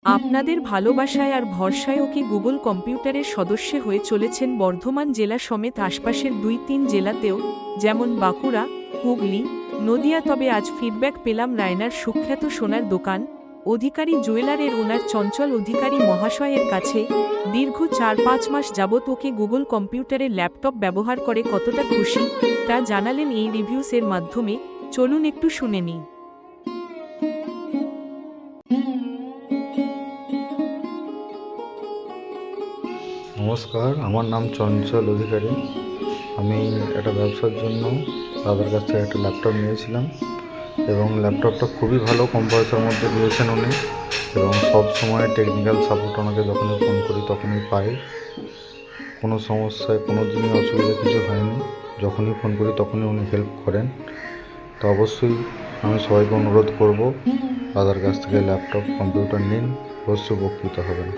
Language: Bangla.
আপনাদের ভালোবাসায় আর ভরসায় ওকে গুগল কম্পিউটারের সদস্য হয়ে চলেছেন বর্ধমান জেলা সমেত আশপাশের ২-৩ জেলাতেও, যেমন বাঁকুড়া, হুগলি, নদিয়া। তবে আজ ফিডব্যাক পেলাম রায়নার সুখ্যাত সোনার দোকান অধিকারী জুয়েলারের ওনার চঞ্চল অধিকারী মহাশয়ের কাছে। দীর্ঘ ৪-৫ মাস যাবৎ ওকে গুগল কম্পিউটারের ল্যাপটপ ব্যবহার করে কতটা খুশি তা জানালেন এই রিভিউসের মাধ্যমে। চলুন একটু শুনে নিই। নমস্কার, আমার নাম চঞ্চল অধিকারী। আমি একটা ব্যবসার জন্য দাদার কাছ থেকে একটা ল্যাপটপ নিয়েছিলাম এবং ল্যাপটপটা খুবই ভালো, কম পয়সার মধ্যে দিয়েছেন উনি। এবং সব সময় টেকনিক্যাল সাপোর্ট ওনাকে যখনই ফোন করি তখনই পাই। কোনো সমস্যায় কোনো দিনই অসুবিধা কিছু হয়নি। যখনই ফোন করি তখনই উনি হেল্প করেন। তো অবশ্যই আমি সবাইকে অনুরোধ করব দাদার কাছ থেকে ল্যাপটপ কম্পিউটার নিন, অবশ্যই উপকৃত হবেন।